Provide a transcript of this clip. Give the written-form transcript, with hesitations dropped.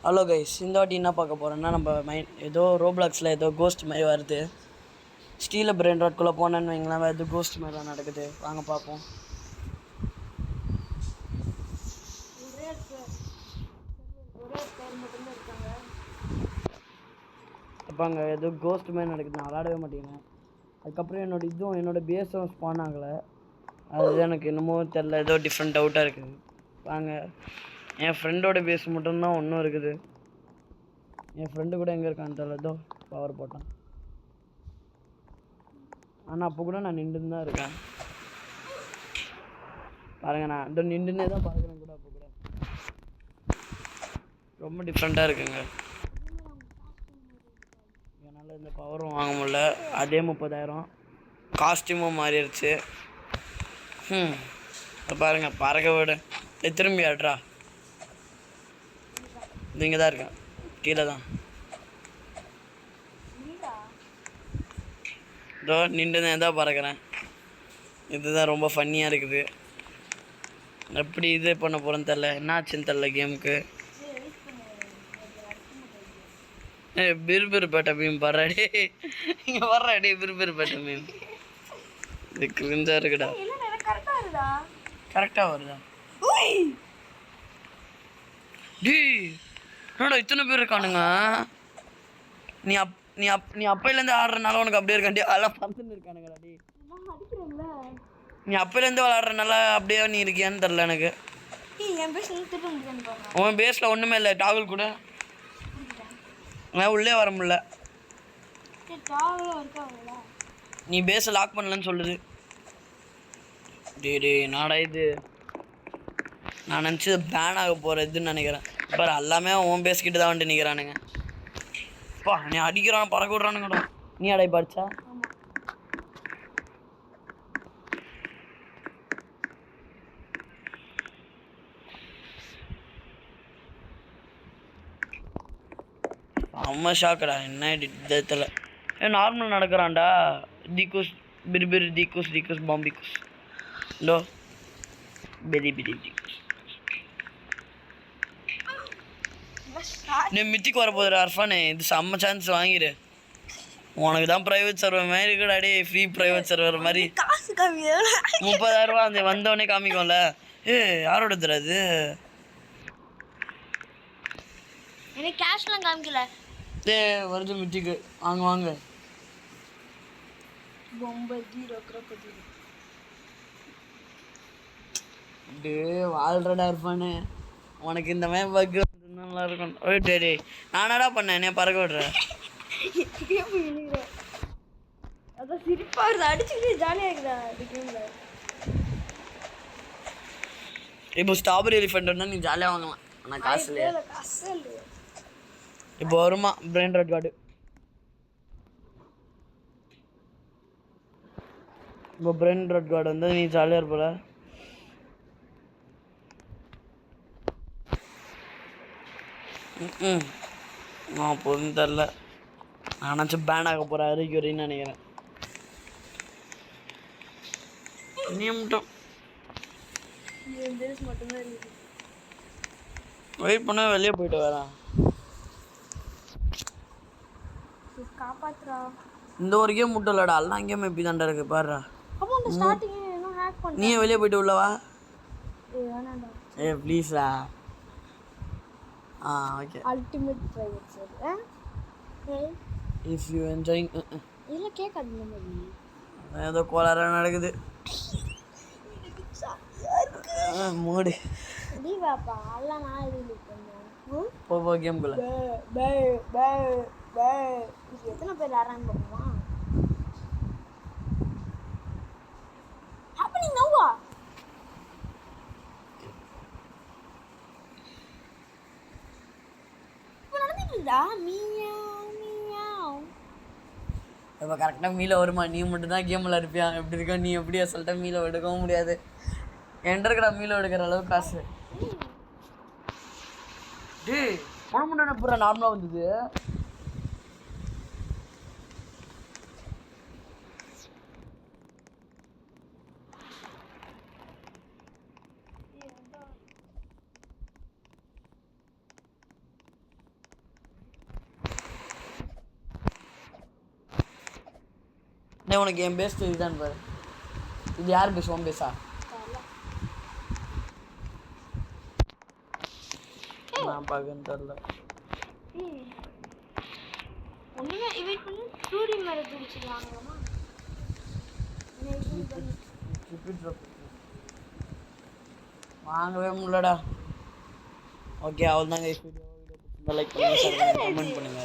Hello guys, இந்த வாட்டி என்ன பார்க்க போகிறோன்னா நம்ம ஏதோ ரோப்ளாக்ஸில் ஏதோ கோஸ்ட் மாதிரி வருது. ஸ்டீல பிரெயின் ராட்குள்ளே போனேன்னு வைங்களேன், ஏதோ கோஸ்ட் மாதிரி தான் நடக்குது. வாங்க பார்ப்போம். அப்பாங்க ஏதோ கோஸ்ட் மாதிரி நடக்குது, நான் விளாடவே மாட்டேங்கிறேன். அதுக்கப்புறம் என்னோட பேஸும் ஸ்பான் ஆகலை. அது எனக்கு என்னமோ தெரில, ஏதோ டிஃப்ரெண்ட் டவுட்டாக இருக்குது. வாங்க, என் ஃப்ரெண்டோட பேஸ் மட்டும்தான் ஒன்றும் இருக்குது. என் ஃப்ரெண்டு கூட எங்கே இருக்கான்னு தெரியல, ஏதோ பவர் போட்டான். ஆனால் அப்போ கூட நான் நின்றுன்னு தான் இருக்கேன். பாருங்க, நான் இதோ நின்றுனே தான் பார்க்குறேன் கூட. அப்போ கூட ரொம்ப டிஃப்ரெண்ட்டாக இருக்குங்க. என்னால் இந்த பவரும் வாங்க முடியல. அதே 30,000 காஸ்டியூமும் மாறிடுச்சு. பாருங்க, பறக்க விட திரும்பி ஆட்ரா. இது இங்கே தான் இருக்கேன், கீழே தான். இதோ நின்று தான் எதா பறக்கிறேன். இதுதான் ரொம்ப ஃபன்னியாக இருக்குது. எப்படி இது பண்ண போகிறேன்னு தெரில, என்ன ஆச்சுன்னு தெரில கேமுக்கு. பிறுபிறுப்பேட்டை மீன் பாடுறாடி, இங்கே வர்றாடி பிறுபிறுப்பேட்டை மீன். இது கிரிஞ்சாக இருக்குடா. கரெக்டாக வருதா? டி என்னடா இத்தனை பேர் இருக்கானுங்க. நீ அப்பையிலேருந்து ஆடுறனால உனக்கு அப்படியே இருக்காண்டி, அதெல்லாம் பந்துன்னு இருக்கானுங்கடா. டி நீ அப்பையிலேருந்து விளாட்றனால அப்படியே நீ இருக்கியான்னு தெரில எனக்கு. உன் பேஸில் ஒன்றுமே இல்லை, டாகுல் கூட உள்ளே வர முடியல. நீ பேஸை லாக் பண்ணலன்னு சொல்லுது. டே நாடா இது, நான் நினச்சி பேன் ஆக போகிறதுன்னு நினைக்கிறேன். இப்போ எல்லாமே உன் பேஸ்கிட்ட தான் வந்துட்டு நிற்கிறானுங்க. அப்பா நீ அடிக்கிறான், பறக்க விட்றானுங்கடா. நீ அடை படிச்சா அம்மா ஷாக்கடா. என்ன இதில் நார்மல் நடக்கிறான்டா. தீக்குஸ் பிரிபிர் தீக்குஸ் பாம்பிக்குஸ் லோ பெரி தீக்குஸ். நீ மித்திக்கு வர போதுடா அர்ஃபானே. இது செம்ம சான்ஸ், வாங்கிடு. உனக்கு தான் ப்ரைவேட் சர்வர் மாதிரி இருக்குடாடே, ஃப்ரீ ப்ரைவேட் சர்வர் மாதிரி. 30,000 ரூபா அந்த வந்தோடனே காமிக்கும்ல. யாரோட தராது? எனக்கு கேஷ்லாம் காமிக்கல. வருது மித்திக்கு. வாங்க வாழ்றடா இருப்பானே. உனக்கு இந்த மாதிரி பக்கு நல்லா இருக்கும். டே நானடா பண்ணேன், என்ன பறக்க விடுறேன். அதான் சிரிப்பா வருது, அடிச்சுக்கிட்டு ஜாலியாக இருக்குதா. இப்போ ஸ்ட்ராபெரி எலிஃபெண்ட் நீ ஜாலியாக வாங்கலாம், ஆனால் காசு இல்லையா? இப்போ வருமா பிரெயின் ராட் கார்டு? இப்போ பிரெயின் ராட் கார்டு வந்து நீ ஜாலியாக இருப்பல. நான் போதும் தெரில. நான் நினச்சி பேன் ஆக போகிறேன் அறிகுறின்னு நினைக்கிறேன். நீ மட்டும் வெயிட் பண்ண, வெளியே போயிட்டு வரேன். இந்த ஒரு கேம் மட்டும் இல்லடா, எல்லாம் கேம் எப்படி தாண்டா இருக்கு பாருடா. நீ வெளியே போயிட்டு உள்ளவா? ப்ளீஸ்டா. Okay. Ultimate private server. If you enjoying இல்ல கேக்காது இந்த மாதிரி. ஏதோ கோளாறா நடக்குது. மூடு டி பாப்பா எல்லாம் நான் இது பண்ணேன். போ கேம்குள்ள. எத்தனை பேர் ஆடுறான்னு பார்ப்போமா? ஹேப்பனிங் நௌவா? இப்போ நடந்துட்டு இருக்குதா? இப்போ கரெக்டாக மீல வருமா? நீ மட்டும் தான் கேமில் இருப்பியா? எப்படி இருக்கா நீ? எப்படியா சொல்லிட்டா மீல எடுக்கவும் முடியாது. என்கிட்ட இருக்கடா மீல எடுக்கிற அளவுக்கு காசு. டே பணம் முன்னாடி பூரா நார்மலாக வந்தது. டேய் உனக்கு என் பேஸ் இதுதான் பாரு. இது யார் பேஸ்? உன் பேஸா? நான் பார்க்கன்னு தெரியல. ஒன்றுமே வெயிட் பண்ணி சூரிய மேலே பிடிச்சிடலாங்கம்மா. வாங்கவே முடியலடா. ஓகே அவ்வளோதாங்க. லைக் பண்ணுங்க, கமெண்ட் பண்ணுங்க.